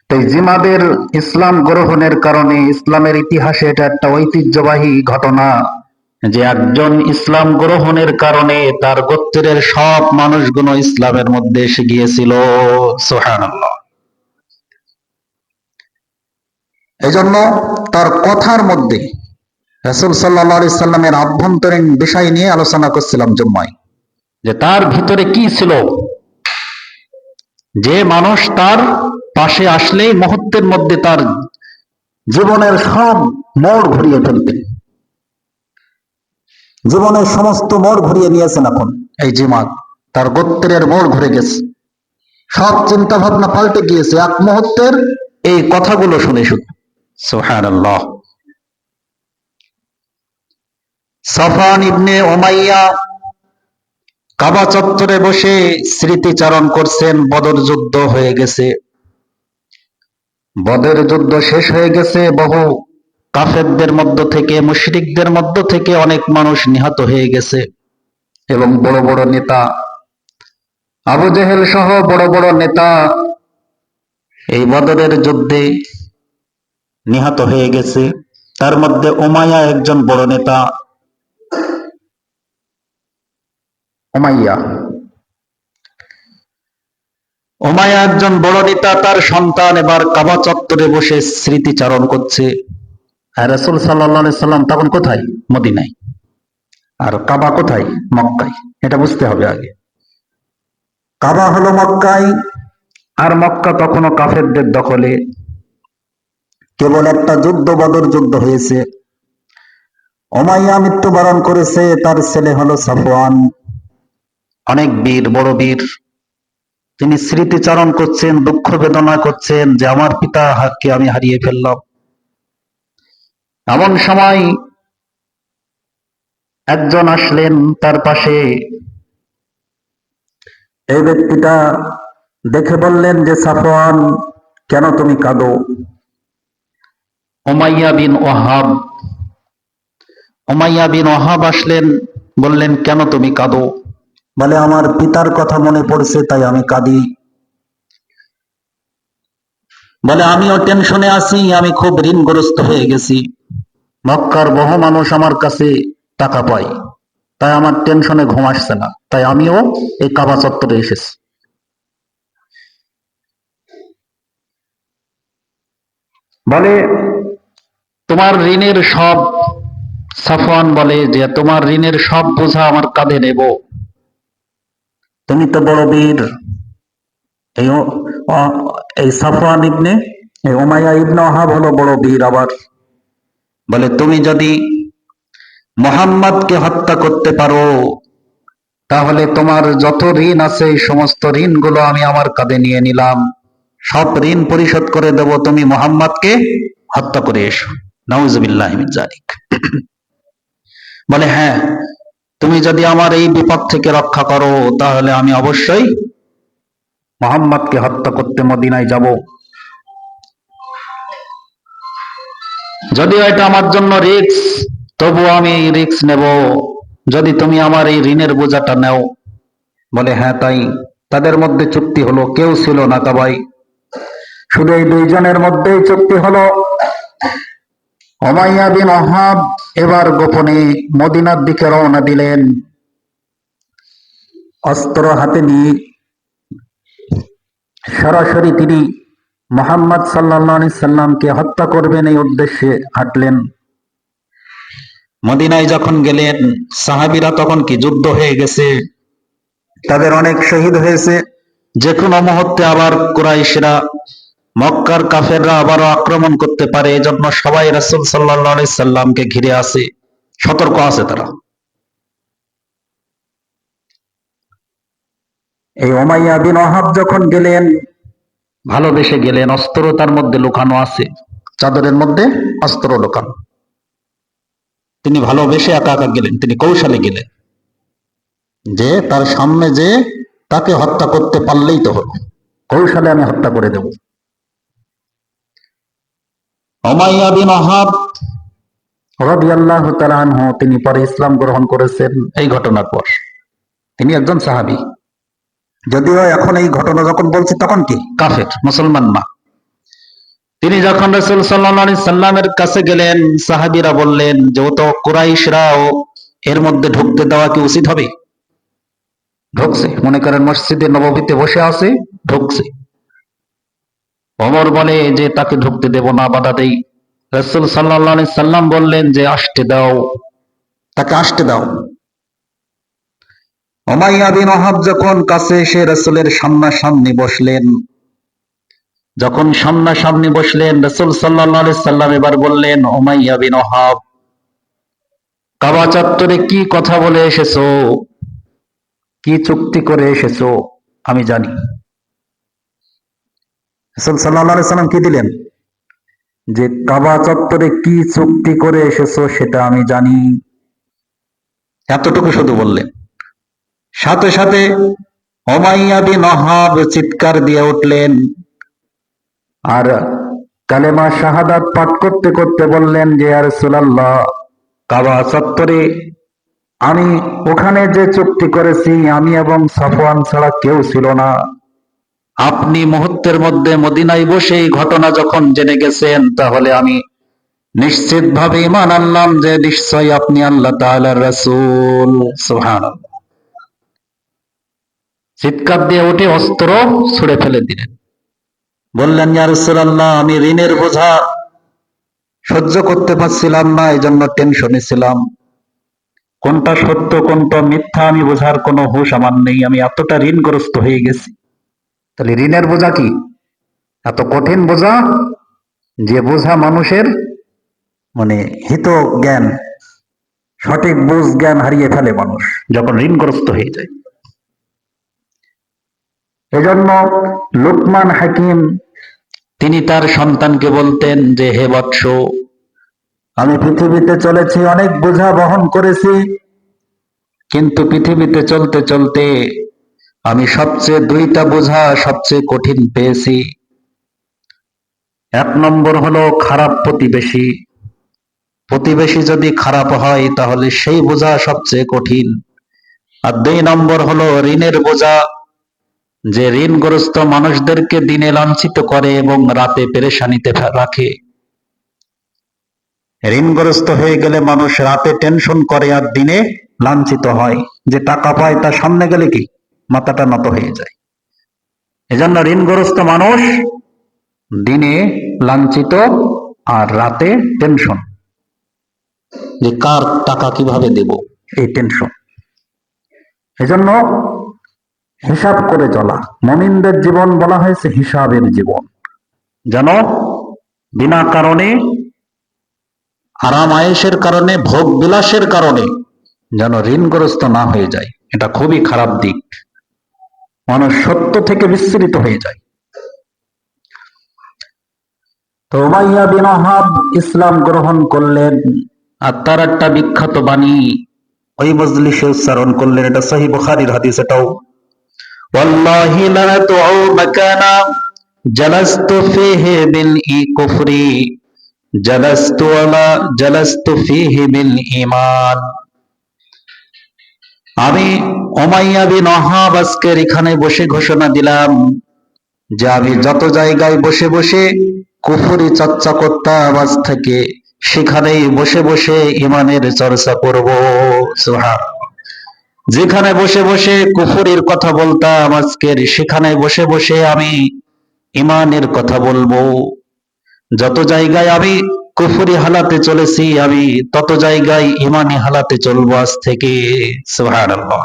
তাই জিমাদের ইসলাম গ্রহণের কারণে ইসলামের ইতিহাসে এটা একটা ঐতিহ্যবাহী ঘটনা যে একজন ইসলাম গ্রহণের কারণে তার গোত্রের সব মানুষগুলো ইসলামের মধ্যে এসে গিয়েছিল। সুবহানাল্লাহ। এজন্য তার কথার মধ্যে রাসূল সাল্লাল্লাহু আলাইহি সাল্লামের আভ্যন্তরীণ বিষয় নিয়ে আলোচনা করছিলাম জুম্মায়, যে তার ভিতরে কি ছিল, যে মানুষ তার পাশে আসলেই মুহূর্তের মধ্যে তার জীবনের সব মোড় ঘুরিয়ে ফেলতেন। জীবনের সমস্ত মোড় ঘুরিয়ে নিয়েছেন এখন এই জিমাদ, তার গোত্রের মোড় ঘুরে গেছে, সব চিন্তা ভাবনা পাল্টে গিয়েছে এক মুহূর্তের এই কথাগুলো শুনে শুনে। সুবহানাল্লাহ। সাফওয়ান ইবনে উমাইয়া কাবা চত্বরে বসে স্মৃতিচারণ করছেন। বদর যুদ্ধ হয়ে গেছে, বদর যুদ্ধ শেষ হয়ে গেছে। বহু কাফেরদের মধ্য থেকে, মুশরিকদের মধ্য থেকে অনেক মানুষ নিহত হয়ে গেছে এবং বড় বড় নেতা, আবু জেহেল সহ বড় বড় নেতা এই বদরের যুদ্ধে নিহত হয়ে গেছে। তার মধ্যে উমাইয়া একজন বড় নেতা। উমাইয়া উমাইয়া একজন বড় নেতা, তার সন্তান এবার কাবা চত্বরে বসে স্মৃতিচারণ করছে। আর রাসূল সাল্লাল্লাহু আলাইহি সাল্লাম তখন কোথায়? মদিনায়। আর কাবা কোথায়? মক্কায়। এটা বুঝতে হবে আগে। কাবা হলো মক্কায়, আর মক্কা তখনও কাফেরদের দখলে। কেবল একটা যুদ্ধ, বদর যুদ্ধ হয়েছে। উমাইয়া মৃত্যুবরণ করেছে, তার ছেলে হলো সাফওয়ান, অনেক বীর, বড় বীর। তিনি স্মৃতিচারণ করছেন, দুঃখ বেদনা করছেন যে আমার পিতাকে আমি হারিয়ে ফেললাম। এমন সময় একজন আসলেন তার পাশে। এই ব্যক্তিটা দেখে বললেন যে সাফওয়ান, কেন তুমি কাঁদো? উমাইয়া বিন ওয়াহাব উমাইয়া বিন ওয়াহাব আসলেন, বললেন কেন তুমি কাঁদো? বলে আমার পিতার কথা মনে পড়ছে তাই আমি কাঁদি। বলে আমিও টেনশনে আছি, আমি খুব ঋণগ্রস্ত হয়ে গেছি। মক্কার বহু মানুষ আমার কাছে টাকা পায়, তাই আমার টেনশনে ঘুম আসছে না, তাই আমিও এই কাবা চত্বরে এসেছি। বলে তোমার ঋণের সব, সাফওয়ান বলে যে তোমার ঋণের সব বোঝা আমার কাঁধে নেব, তুমি তো বড় বীর। এই এই সাফওয়ান ইবনে উমাইয়া ইবনে ওয়াহাব হলো বড় বীর। আবার বলে তুমি যদি মুহাম্মদকে হত্যা করতে পারো তাহলে তোমার যত ঋণ আছে এই সমস্ত ঋণগুলো আমি আমার কাঁধে নিয়ে নিলাম, সব ঋণ পরিশোধ করে দেব, তুমি মুহাম্মদকে হত্যা করে এসো। নাউজুবিল্লাহি মিন যালিক। বলে হ্যাঁ, তুমি যদি আমার এই বিপদ থেকে রক্ষা করো তাহলে আমি অবশ্যই মুহাম্মদকে হত্যা করতে মদিনায় যাব। যদিও এটা আমার জন্য রিস্ক, তবুও আমি এই রিস্ক নেব যদি তুমি আমার এই ঋণের বোঝাটা নেও। বলে হ্যাঁ তাই। তাদের মধ্যে চুক্তি হলো, কেউ ছিল না কাবায়, শুধু এই দুইজনের মধ্যেই চুক্তি হলো। উমাইয়া বিন ওয়াহাব এবার গোপনে মদিনার দিকে রওনা দিলেন, অস্ত্র হাতে নিয়ে। সরাসরি তিনি মুহাম্মদ সাল্লাল্লাহু আলাইহি সাল্লামকে হত্যা করবেন এই উদ্দেশ্যে হাঁটলেন। মদিনায় যখন গেলেন, সাহাবীরা তখন কি যুদ্ধ হয়ে গেছে, তাদের অনেক শহীদ হয়েছে। যে কোনো মুহূর্তে আবার কুরাইশরা, মক্কার কাফেররা আবারও আক্রমণ করতে পারে, এজন্য সবাই রাসূল সাল্লাল্লাহু আলাইহি সাল্লামকে ঘিরে আছে, সতর্ক আছে তারা। এই উমাইয়া বিন ওয়াহাব যখন গেলেন, ভালোবেসে গেলেন, অস্ত্র তার মধ্যে লুকানো আছে, চাদরের মধ্যে অস্ত্র লুকানো। তিনি ভালোবেসে একা একা গেলেন, তিনি কৌশলে গেলেন, যে তার সামনে যে তাকে হত্যা করতে পারলেই তো হলো, কৌশলে আমি হত্যা করে দেব। উমাইয়া বিন ওয়াহাব রাদিয়াল্লাহু তাআলা আনহু, তিনি পরে ইসলাম গ্রহণ করেছেন এই ঘটনার পর। তিনি একজন সাহাবী, যদিও এখন এই ঘটনা যখন বলছি তখন কি কাফের, মুসলমান না। তিনি যখন রাসূল সাল্লাল্লাহু আলাইহি সাল্লামের কাছে গেলেন, সাহাবীরা বললেন যে ও তো কুরাইশরাও এর মধ্যে ঢুকতে দেওয়া কি উচিত হবে? ঢুকছে, মনে করেন মসজিদে নববীতে বসে আছে, ঢুকছে। ওমর বলে যে তাকে ঢুকতে দেব না, বাধা দেই। রাসূল সাল্লাল্লাহু আলাইহি সাল্লাম বললেন যে আসতে দাও, তাকে আসতে দাও। উমাইয়া বিন ওয়াহাব যখন কাছে এসে রাসূলের সামনাসামনি বসলেন, যখন সামনাসামনি বসলেন, রাসূল সাল্লাল্লাহু আলাইহি সাল্লাম এবার বললেন, উমাইয়া বিন ওয়াহাব, কাবা চত্বরে কি কথা বলে এসেছো, কি চুক্তি করে এসেছো আমি জানি। রাসূল সাল্লাল্লাহু আলাইহি সাল্লাম কি দিলেন, যে কাবা চত্বরে কি চুক্তি করে এসেছো সেটা আমি জানি, এতটুকু শুধু বললেন। সাথে সাথে উমাইয়া বিন ওয়াহাব চিৎকার দিয়ে উঠলেন আর কালেমা শাহাদাত পাঠ করতে করতে বললেন যে ইয়া রাসূলুল্লাহ, কাবা চত্বরে আমি ওখানে যে চুক্তি করেছি আমি এবং সাফওয়ান ছাড়া কেউ ছিল না। আপনি মুহূর্তের মধ্যে মদিনায় বসে এই ঘটনা যখন জেনে গেছেন, তাহলে আমি নিশ্চিতভাবে ঈমান আনলাম যে নিশ্চয়ই আপনি আল্লাহ তাআলার রাসূল। সুবহানাল্লাহ। চিৎকার দিয়ে উঠে অস্ত্র ছুঁড়ে ফেলে দিলেন, বললেন ইয়া রাসূলুল্লাহ, আমি ঋণের বোঝা সহ্য করতে পারছিলাম না, এই জন্য টেনশনে ছিলাম। কোনটা সত্য কোনটা মিথ্যা আমি বোঝার কোনো হুঁশ আমার নেই, আমি এতটা ঋণগ্রস্ত হয়ে গেছি। তাহলে ঋণের বোঝা কি? এত কঠিন বোঝা যে বোঝা মানুষের মানে হিত জ্ঞান, সঠিক বুঝ জ্ঞান হারিয়ে ফেলে মানুষ যখন ঋণগ্রস্ত হয়ে যায়। এজন্য লুকমান হাকিম তিনি তার সন্তানকে বলতেন যে হে বৎস, আমি পৃথিবীতে চলেছি, অনেক বোঝা বহন করেছি, কিন্তু পৃথিবীতে চলতে চলতে আমি সবচেয়ে দুইটা বোঝা সবচেয়ে কঠিন পেয়েছি। এক নম্বর হলো খারাপ প্রতিবেশী। প্রতিবেশী যদি খারাপ হয় তাহলে সেই বোঝা সবচেয়ে কঠিন। আর দুই নম্বর হলো ঋণের বোঝা, যে ঋণগ্রস্ত মানুষদেরকে দিনে লাঞ্ছিত করে এবং রাতে পেরেশানিতে রাখে। ঋণগ্রস্ত হয়ে গেলে মানুষ রাতে টেনশন করে আর দিনে লাঞ্ছিত হয়, যে টাকা পায় তার সামনে গেলে কি মাথাটা নত হয়ে যায়। এজন্য ঋণগ্রস্ত মানুষ দিনে লাঞ্ছিত আর রাতে টেনশন, যে কার টাকা কিভাবে দেব, এই টেনশন। এজন্য হিসাব করে চলা, মুমিনদের জীবন বলা হয়েছে হিসাবের জীবন, যেন বিনা কারণে আরাম আয়েশের কারণে ভোগ বিলাসের কারণে যেন ঋণগ্রস্ত না হয়ে যায়। এটা খুবই খারাপ দিক, মানুষ সত্য থেকে বিচ্ছিন্ন হয়ে যায়। তো উমাইয়া বিন ওয়াহাব ইসলাম গ্রহণ করলেন আর তার একটা বিখ্যাত বাণী ওই মজলিসে উচ্চারণ করলেন, এটা সহিহ বুখারীর হাদিস। এটাও ওয়াল্লাহি লা তুউ মাকানা জালাস্তু ফিহি বিল কুফরি জালাস্তু ফিহি বিল ঈমান। আমি উমাইয়া বিন ওয়াহাব আজকের এখানে বসে ঘোষণা দিলাম যে আমি যত জায়গায় বসে বসে কুফরি চর্চা করতাম, আজ থেকে সেখানেই বসে বসে ইমানের চর্চা করব। সুবহানাল্লাহ। যেখানে বসে বসে কুফরির কথা বলতাম, আজকের সেখানে বসে বসে আমি ইমানের কথা বলবো। যত জায়গায় আমি কুফরি হালাতে চলেছি, আমি তত জায়গায় ইমানি হালাতে চলবো আজ থেকে। সুবহানাল্লাহ।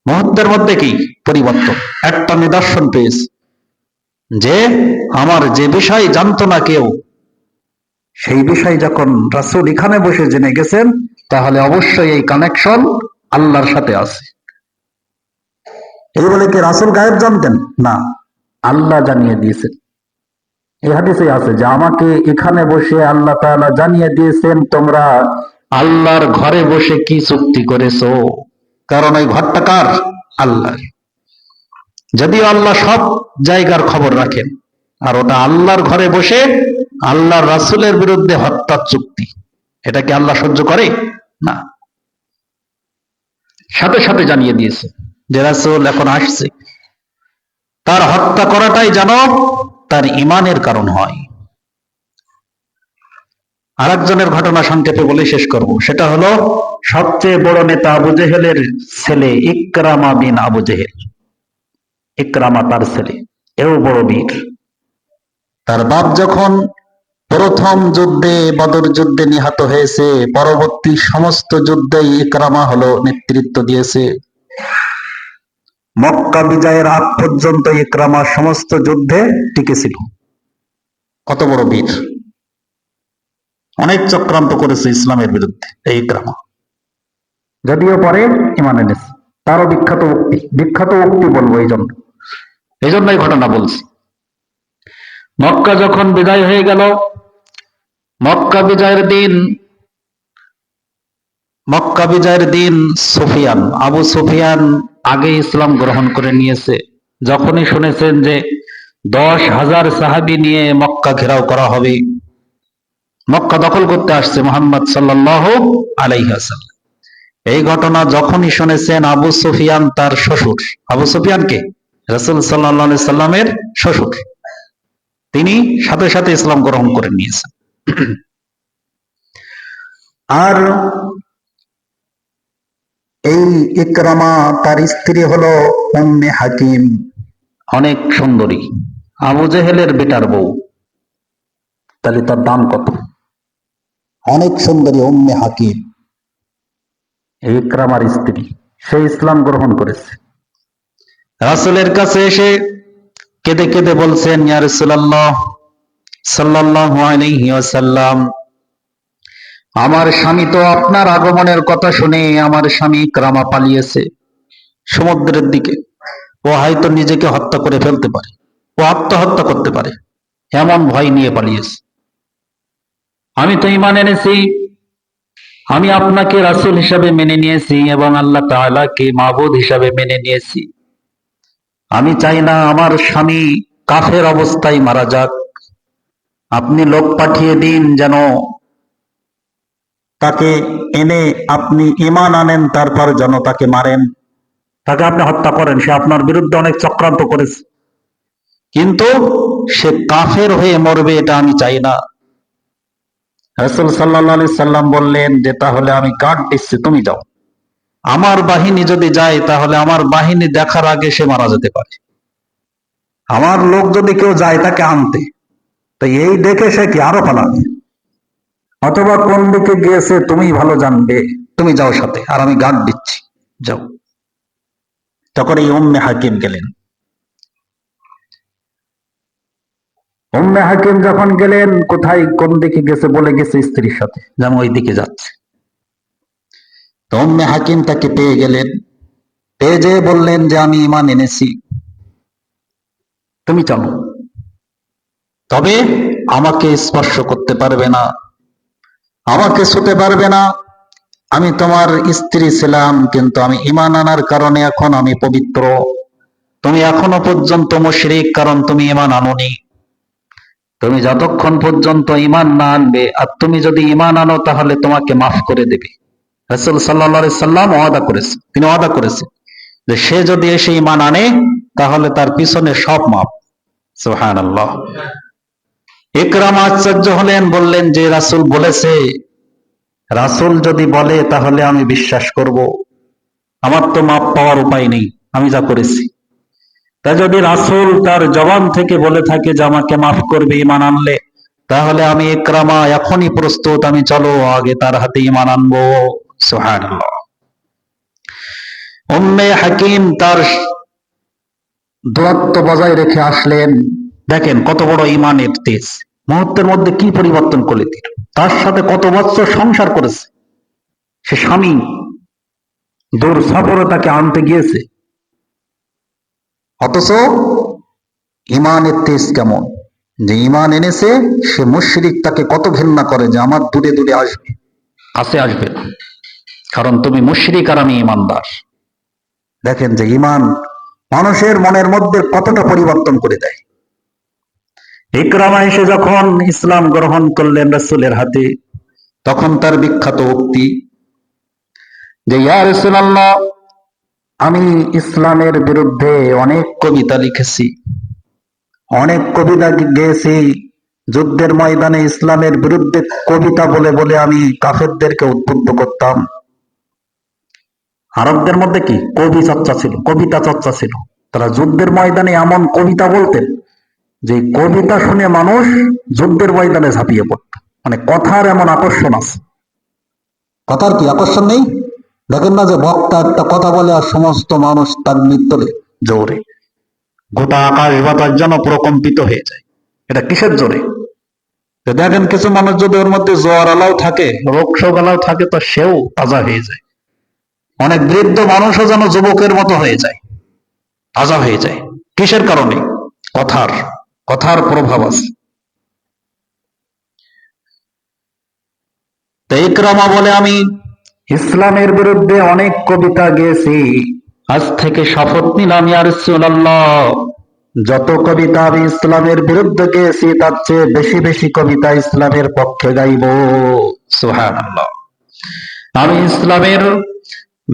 মুহূর্তের মধ্যে কি পরিবর্তন, একটা নিদর্শন পেয়েছি যে আমার যে বিষয় জানতো না কেউ, সেই বিষয় যখন রাসূল এখানে বসে জেনে গেছেন, তাহলে অবশ্যই এই কানেকশন আল্লাহর সাথে আছে। এই বলে কি রাসূল গায়েব জানতেন? না, আল্লাহ জানিয়ে দিয়েছেন। এই হাদিসে আছে যে আমাকে এখানে বসে আল্লাহ তাআলা জানিয়ে দিয়েছেন তোমরা আল্লাহর ঘরে বসে কি চুক্তি করেছো, কারণ এই ঘরটা কার? আল্লাহর। যদিও আল্লাহ সব জায়গার খবর রাখেন, আর ওটা আল্লাহর ঘরে বসে আল্লাহর রাসূলের বিরুদ্ধে হত্যার চুক্তি, এটা কি আল্লাহ সহ্য করে? না। সাথে সাথে জানিয়ে দিয়েছে যে রাসূল এখন আসছে, তার হত্যা করাটাই যেন তার ঈমানের কারণ হয়। আরেকজনের ঘটনা সংক্ষেপে বলে শেষ করব, সেটা হলো সবচেয়ে বড় নেতা আবু জেহেলের ছেলে ইকরামা বিন আবু জেহেল। ইকরামা তার ছেলে, এও বড় বীর। তার বাপ যখন প্রথম যুদ্ধে বদর যুদ্ধে নিহত হয়েছে, পরবর্তী সমস্ত যুদ্ধেই ইকরামা হলো নেতৃত্ব দিয়েছে। মক্কা বিজয়ের আগ পর্যন্ত ইকরামা সমস্ত যুদ্ধে টিকেছিল। কত বড় বীর, অনেক চক্রান্ত করেছে ইসলামের বিরুদ্ধে এই ইকরামা, যদিও পরে ঈমান এনেছে। তারও বিখ্যাত উক্তি বলবো এই জন্যই ঘটনা বলছি। মক্কা যখন বিজয় হয়ে গেল, মক্কা বিজয়ের দিন মক্কা বিজয়ের দিন সুফিয়ান, আবু সুফিয়ান আগে ইসলাম গ্রহণ করে নিয়েছে। যখনই শুনেছেন যে 10,000 সাহাবী নিয়ে মক্কা ঘেরাও করা হবে, মক্কা দখল করতে আসছে মুহাম্মদ সাল্লাল্লাহু আলাইহি ওয়াসাল্লাম, এই ঘটনা যখনই শুনেছেন আবু সুফিয়ান তার শ্বশুর, আবু সুফিয়ানকে রাসূল সাল্লাল্লাহু আলাইহি সাল্লামের শ্বশুর, তিনি সাথে সাথে ইসলাম গ্রহণ করে নিয়েছেন। আর এই ইকরামা তার স্ত্রী হলো উম্মে হাকিম, অনেক সুন্দরী, আবু জেহেলের বেটার বউ। তাহলে তার দাম কত? অনেক সুন্দরী উম্মে হাকিম, এই ইকরামার স্ত্রী, সে ইসলাম গ্রহণ করেছে। রাসূলের কাছে এসে কেঁদে কেঁদে বলছেন, ইয়া রাসূলুল্লাহ সাল্লাল্লাহু আলাইহি ওয়াসাল্লাম, আমার স্বামী তো আপনার আগমনের কথা শুনে আমার স্বামী ইকরামা পালিয়েছে সমুদ্রের দিকে। ও হয়তো নিজেকে হত্যা করে ফেলতে পারে, ও আত্মহত্যা করতে পারে, এমন ভয় নিয়ে পালিয়েছে। আমি তো ঈমান এনেছি, আমি আপনাকে রাসূল হিসাবে মেনে নিয়েছি এবং আল্লাহ তাআলাকে মাবুদ হিসাবে মেনে নিয়েছি। আমি চাই না আমার স্বামী কাফের অবস্থায় মারা যাক। আপনি লোক পাঠিয়ে দিন যেন তাকে এনে আপনি ঈমান আনেন, তারপর যেন তাকে মারেন, তাকে আপনি হত্যা করেন। সে আপনার বিরুদ্ধে অনেক চক্রান্ত করেছে, কিন্তু সে কাফের হয়ে মরবে এটা আমি চাই না। রাসূল সাল্লাল্লাহু আলাইহি সাল্লাম বললেন যে তাহলে আমি গার্ড দিচ্ছি, তুমি যাও। আমার বাহিনী যদি যায় তাহলে আমার বাহিনী দেখার আগে সে মারা যেতে পারে। আমার লোক যদি কেউ যায় তাকে আনতে, তো এই দেখে সে কি আরো পালাবে, অথবা কোন দিকে গিয়েছে তুমি ভালো জানবে, তুমি যাও সাথে, আর আমি গার্ড দিচ্ছি, যাও। তখন এই উম্মে হাকিম গেলেন। উম্মে হাকিম যখন গেলেন, কোথায় কোন দিকে গেছে বলে গেছে স্ত্রীর সাথে যে আমি ওই দিকে যাচ্ছে। তো উম্মে হাকিম তাকে পেয়ে গেলেন, পেয়ে যেয়ে বললেন যে আমি ঈমান এনেছি, তুমি চলো, তবে আমাকে স্পর্শ করতে পারবে না, আমাকে ছুতে পারবে না। আমি তোমার স্ত্রী ছিলাম, কিন্তু আমি ঈমান আনার কারণে এখন আমি পবিত্র। তুমি এখনো পর্যন্ত মুশরিক, কারণ তুমি ঈমান আনোনি। তুমি যতক্ষণ পর্যন্ত ঈমান না আনবে, আর তুমি যদি ঈমান আনো তাহলে তোমাকে মাফ করে দেবে। রাসূল সাল্লাল্লাহু আলাইহি সাল্লাম ওয়াদা করেছে, তিনি ওয়াদা করেছে যে সে যদি এসে ঈমান আনে তাহলে তার পিছনে সব মাফ। সুবহানাল্লাহ। ইকরামা আশ্চর্য হলেন, বললেন যে রাসূল বলেছে, রাসূল যদি বলে তাহলে আমি বিশ্বাস করব, আমার তো মাপ পাওয়ার উপায় নেই, আমি যা করেছি। তাই যদি রাসূল তার জবান থেকে বলে থাকে যে আমাকে মাফ করবে ঈমান আনলে, তাহলে আমি ইকরামা এখনই প্রস্তুত, আমি চলো আগে তার হাতে ঈমান আনবো। সুবহানাল্লাহ। উম্মে হাকিম তার দূরত্ব বজায় রেখে আসলেন। দেখেন কত বড় ঈমানের তেজ, মুহূর্তের মধ্যে কি পরিবর্তন করলে দিল। তার সাথে কত বছর সংসার করেছে, সে স্বামী দূর সফরে তাকে আনতে গিয়েছে, অথচ ঈমানের তেজ কেমন, যে ঈমান এনেছে সে মুশরিক তাকে কত ঘৃণা করে যে আমার দূরে দূরে আসবে, কাছে আসবে না, কারণ তুমি মুশরিক আর আমি ঈমানদার। দেখেন যে ঈমান মানুষের মনের মধ্যে কতটা পরিবর্তন করে দেয়। ইকরামা এসে যখন ইসলাম গ্রহণ করলেন রাসূলের হাতে, তখন তার বিখ্যাত উক্তি যে ইয়া রাসূলুল্লাহ, আমি ইসলামের বিরুদ্ধে অনেক কবিতা লিখেছি, অনেক কবিতা গেয়েছি, যুদ্ধের ময়দানে ইসলামের বিরুদ্ধে কবিতা বলে বলে আমি কাফেরদেরকে উদ্বুদ্ধ করতাম। আরবদের মধ্যে কি কবি চর্চা ছিল, কবিতা চর্চা ছিল। তারা যুদ্ধের ময়দানে এমন কবিতা বলতেন যে কবিতা শুনে মানুষ যুদ্ধের ময়দানে ঝাঁপিয়ে পড়ত। মানে কথার এমন আকর্ষণ আছে। কথার কি আকর্ষণ নেই? দেখেন না যে বক্তা একটা কথা বলে আর সমস্ত মানুষ তার নৃত্যলে জোরে, গোটা আকাশ বাতাস যেন প্রকম্পিত হয়ে যায়। এটা কিসের জোরে? দেখেন কিছু মানুষ যদি ওর মধ্যে জ্বর আলাও থাকে, রোগ শোক আলাও থাকে, তো সেও তাজা হয়ে যায়। অনেক বৃদ্ধ মানুষও যেন যুবকের মতো হয়ে যায়, তাজা হয়ে যায়। কিসের কারণে? কথার, কথার প্রভাব আছে। তো ইকরামা বলে আমি ইসলামের বিরুদ্ধে অনেক কবিতা গেয়েছি। আজ থেকে শপথ নিলাম ইয়া রাসূলুল্লাহ, যত কবিতা আমি ইসলামের বিরুদ্ধে গেয়েছি তার চেয়ে বেশি বেশি কবিতা ইসলামের পক্ষে গাইব। সুবহানাল্লাহ। আমি ইসলামের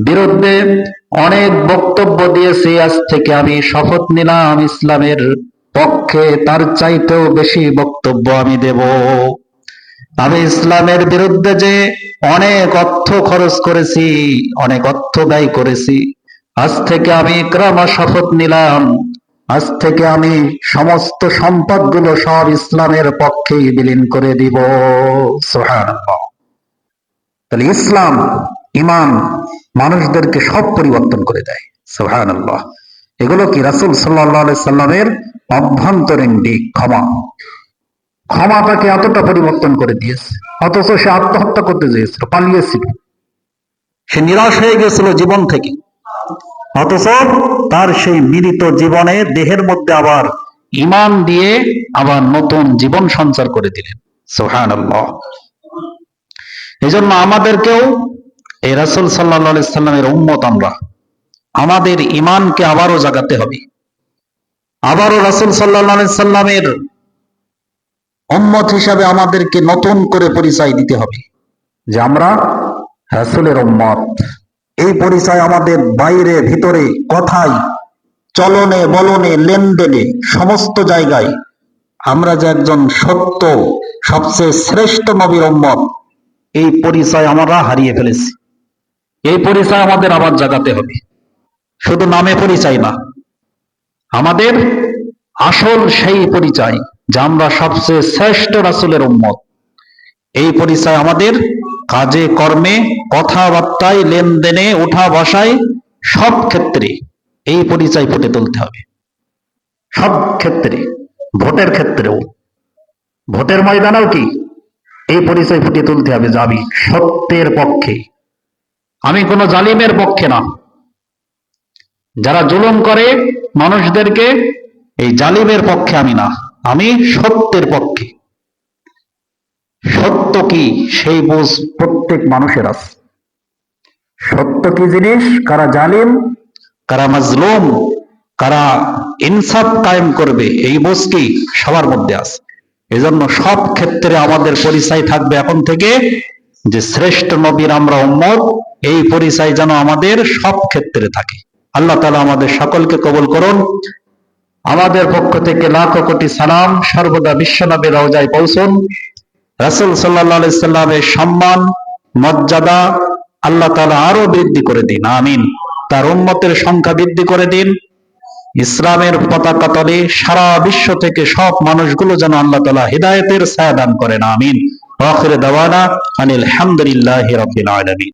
বিরুদ্ধে অনেক বক্তব্য দিয়েছি, আজ থেকে আমি শপথ নিলাম ইসলামের পক্ষে তার চাইতেও বেশি বক্তব্য আমি দেব। আমি ইসলামের বিরুদ্ধে যে অনেক অর্থ খরচ করেছি, অনেক অর্থ ব্যয় করেছি, আজ থেকে আমি ইকরামা শপথ নিলাম, আজ থেকে আমি সমস্ত সম্পদগুলো সব ইসলামের পক্ষেই বিলীন করে দিব। সুবহানাল্লাহ। তাহলে ইসলাম, ঈমান মানুষদেরকে সব পরিবর্তন করে দেয়। সুবহানাল্লাহ। এগুলো কি রাসূল সাল্লাল্লাহু আলাইহি সাল্লামের অভ্যন্তরীণ দিক। ক্ষমা তাকে এতটা পরিবর্তন করে দিয়েছে, অথচ সে আত্মহত্যা করতে চেয়েছিল, পালিয়েছিল, সে নিরাশ হয়ে গেছিল জীবন থেকে, অথচ তার সেই মৃত জীবনে দেহের মধ্যে আবার ঈমান দিয়ে আবার নতুন জীবন সঞ্চার করে দিলেন। সুবহানাল্লাহ। এই জন্য আমাদেরকেও এই রাসূল সাল্লাল্লাহু আলাইহি সাল্লামের উম্মত আমরা, আমাদের ঈমানকে আবারও জাগাতে হবে, আবারও রাসূল সাল্লাল্লাহু আলাইহি সাল্লামের উম্মত হিসাবে আমাদেরকে নতুন করে পরিচয় দিতে হবে যে আমরা রাসূলের উম্মত। এই পরিচয় আমাদের বাইরে ভিতরে, কথায়, চলনে বলনে, লেনদেনে, সমস্ত জায়গায় আমরা যে একজন সত্য সবচেয়ে শ্রেষ্ঠ নবীর উম্মত, এই পরিচয় আমরা হারিয়ে ফেলেছি। এই পরিচয় আমাদের আবার জাগাতে হবে। শুধু নামে পরিচয় না, আমাদের আসল সেই পরিচয় যে আমরা সবচেয়ে শ্রেষ্ঠ রাসূলের উম্মত, এই পরিচয় আমাদের কাজে কর্মে, কথাবার্তায়, লেনদেনে, উঠা বসায়, সব ক্ষেত্রে এই পরিচয় ফুটে তুলতে হবে। সব ক্ষেত্রে, ভোটের ক্ষেত্রেও, ভোটের ময়দানেও কি এই পরিচয় ফুটিয়ে তুলতে হবে যে আমি সত্যের পক্ষে, আমি কোনো জালিমের পক্ষে না। যারা জুলুম করে মানুষদেরকে, এই জালিমের পক্ষে আমি না, আমি সত্যের পক্ষে। সত্য কি সেই বুঝ প্রত্যেক মানুষের আছে। সত্য কি জিনিস, কারা জালিম, কারা মাজলুম, কারা ইনসাফ কায়েম করবে, এই বুঝ কি সবার মধ্যে আছে। এজন্য সব ক্ষেত্রে আমাদের পরিচয় থাকবে এখন থেকে যে শ্রেষ্ঠ নবীর আমরা উম্মত, এই পরিচয় যেন আমাদের সব ক্ষেত্রে থাকে। আল্লাহ তাআলা আমাদের সকলকে কবুল করুন। আমাদের পক্ষ থেকে লাখো কোটি সালাম সর্বদা বিশ্বনবীর রওজায় পৌঁছুন। রাসূল সাল্লাল্লাহু আলাইহি সাল্লামের সম্মান, মর্যাদা আল্লাহ তাআলা আরো বৃদ্ধি করে দিন, আমিন। তার উম্মতের সংখ্যা বৃদ্ধি করে দিন। ইসলামের পতাকা তলে সারা বিশ্ব থেকে সব মানুষগুলো যেন আল্লাহ তাআলা হিদায়াতের ছায়া দান করেন, আমিন। ওয়া আখিরু দাওয়ানা আনিল হামদুলিল্লাহি রাব্বিল আলামিন।